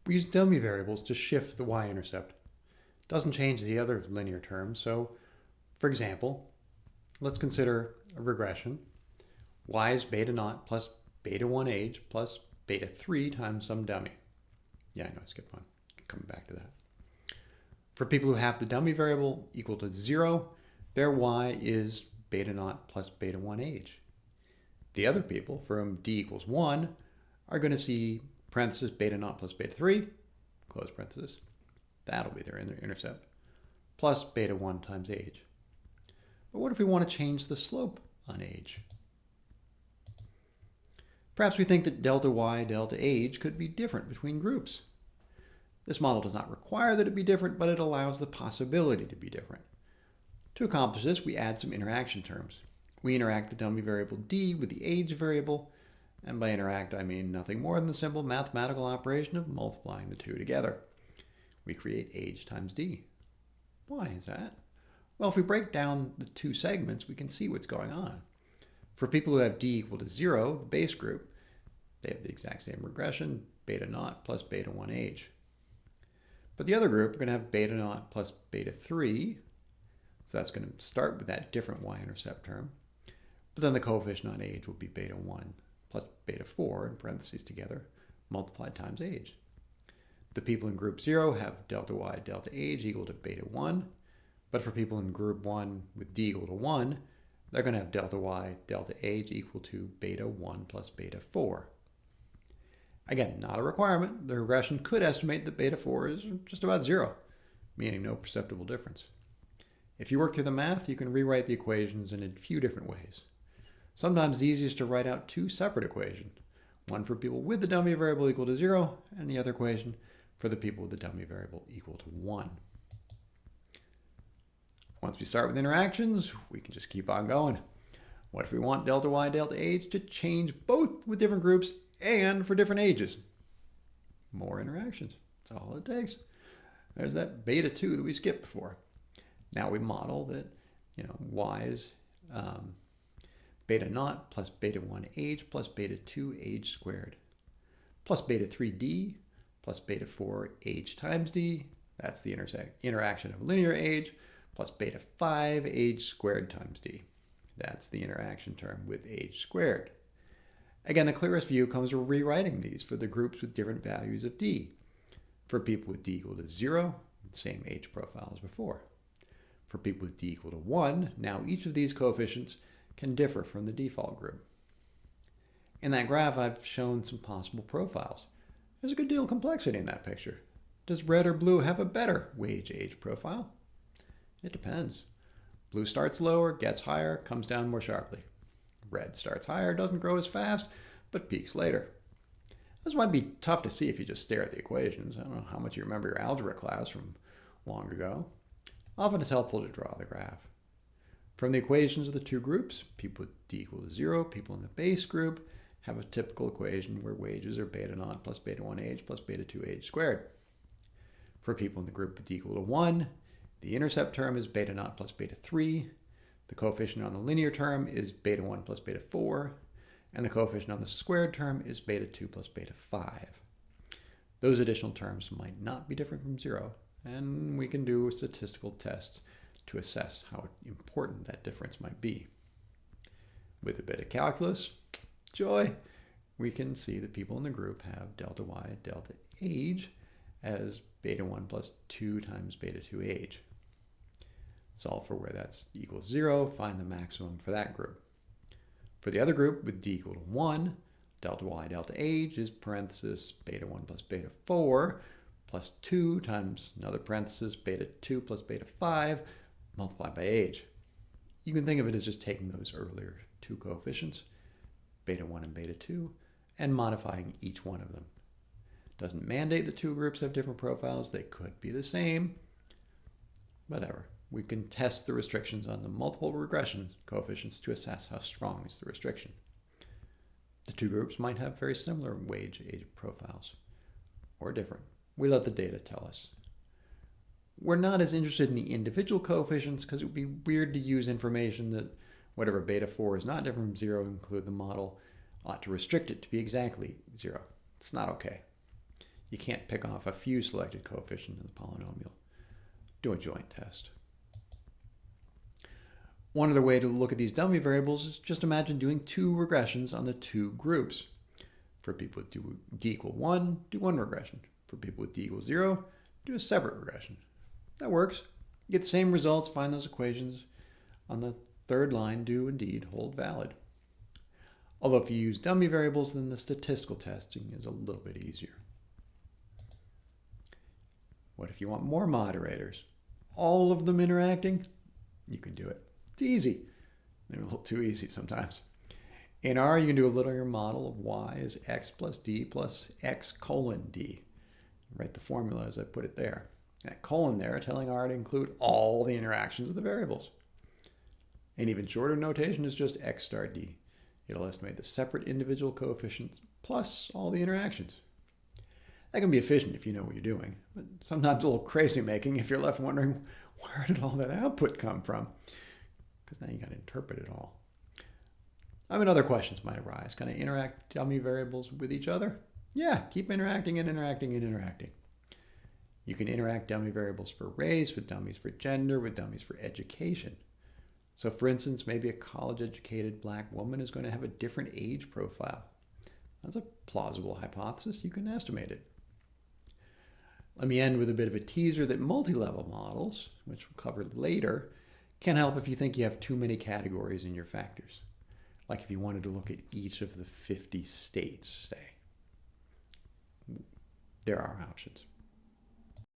We use dummy variables to shift the y-intercept. Doesn't change the other linear terms, so for example, let's consider a regression. Y is beta naught plus beta 1 age plus beta 3 times some dummy. Yeah, I know, I skipped one. Coming back to that. For people who have the dummy variable equal to 0, their y is beta naught plus beta 1 age. The other people, for whom d equals 1, are going to see parenthesis beta naught plus beta 3, close parenthesis. That'll be their intercept, plus beta 1 times age. But what if we want to change the slope on age? Perhaps we think that delta y, delta age could be different between groups. This model does not require that it be different, but it allows the possibility to be different. To accomplish this, we add some interaction terms. We interact the dummy variable d with the age variable, and by interact I mean nothing more than the simple mathematical operation of multiplying the two together. We create age times d. Why is that? Well, if we break down the two segments, we can see what's going on. For people who have d equal to 0, the base group, they have the exact same regression, beta naught plus beta 1 age. But the other group are going to have beta naught plus beta 3, so that's going to start with that different y-intercept term. But then the coefficient on age will be beta 1 plus beta 4, in parentheses together, multiplied times age. The people in group 0 have delta y, delta age equal to beta 1, but for people in group 1 with d equal to 1, they're going to have delta y, delta age equal to beta 1 plus beta 4. Again, not a requirement. The regression could estimate that beta 4 is just about 0, meaning no perceptible difference. If you work through the math, you can rewrite the equations in a few different ways. Sometimes it's easiest to write out two separate equations, one for people with the dummy variable equal to 0, and the other equation for the people with the dummy variable equal to 1. Once we start with interactions, we can just keep on going. What if we want delta y, delta age to change both with different groups and for different ages? More interactions. That's all it takes. There's that beta 2 that we skipped before. Now we model that, y is beta naught plus beta 1 age plus beta 2 age squared, plus beta 3d plus beta 4 age times d. That's the interaction of linear age, plus beta 5 age squared times d. That's the interaction term with age squared. Again, the clearest view comes from rewriting these for the groups with different values of d. For people with d equal to 0, same age profile as before. For people with d equal to 1, now each of these coefficients can differ from the default group. In that graph, I've shown some possible profiles. There's a good deal of complexity in that picture. Does red or blue have a better wage-age profile? It depends. Blue starts lower, gets higher, comes down more sharply. Red starts higher, doesn't grow as fast, but peaks later. This might be tough to see if you just stare at the equations. I don't know how much you remember your algebra class from long ago. Often it's helpful to draw the graph. From the equations of the two groups, people with d equal to 0, people in the base group, have a typical equation where wages are beta naught plus beta 1 age plus beta 2 age squared. For people in the group with d equal to 1, the intercept term is beta naught plus beta 3, the coefficient on the linear term is beta 1 plus beta 4, and the coefficient on the squared term is beta 2 plus beta 5. Those additional terms might not be different from 0, and we can do a statistical test to assess how important that difference might be. With a bit of calculus, joy, we can see that people in the group have delta y, delta age as beta 1 plus 2 times beta 2 age. Solve for where that's equals 0, find the maximum for that group. For the other group with d equal to 1, delta y, delta age is parenthesis beta 1 plus beta 4 plus 2 times another parenthesis beta 2 plus beta 5 multiplied by age. You can think of it as just taking those earlier two coefficients, beta 1 and beta 2, and modifying each one of them. Doesn't mandate the two groups have different profiles. They could be the same. Whatever. We can test the restrictions on the multiple regression coefficients to assess how strong is the restriction. The two groups might have very similar wage-age profiles, or different. We let the data tell us. We're not as interested in the individual coefficients because it would be weird to use information that whatever beta 4 is not different from 0, include the model, ought to restrict it to be exactly 0. It's not okay. You can't pick off a few selected coefficients in the polynomial. Do a joint test. One other way to look at these dummy variables is just imagine doing two regressions on the two groups. For people with d equal 1, do one regression. For people with d equals 0, do a separate regression. That works. You get the same results, find those equations. On the third line, do indeed hold valid. Although if you use dummy variables, then the statistical testing is a little bit easier. What if you want more moderators? All of them interacting? You can do it. It's easy. They're a little too easy sometimes. In R, you can do a linear model of y as x plus d plus x colon d. Write the formula as I put it there. That colon there telling R to include all the interactions of the variables. An even shorter notation is just x star d. It'll estimate the separate individual coefficients plus all the interactions. That can be efficient if you know what you're doing, but sometimes a little crazy making if you're left wondering, where did all that output come from? Because now you got to interpret it all. I mean, other questions might arise. Can I interact dummy variables with each other? Yeah, keep interacting and interacting and interacting. You can interact dummy variables for race, with dummies for gender, with dummies for education. So for instance, maybe a college-educated black woman is going to have a different age profile. That's a plausible hypothesis. You can estimate it. Let me end with a bit of a teaser that multi-level models, which we'll cover later, can help if you think you have too many categories in your factors. Like if you wanted to look at each of the 50 states, say. There are options.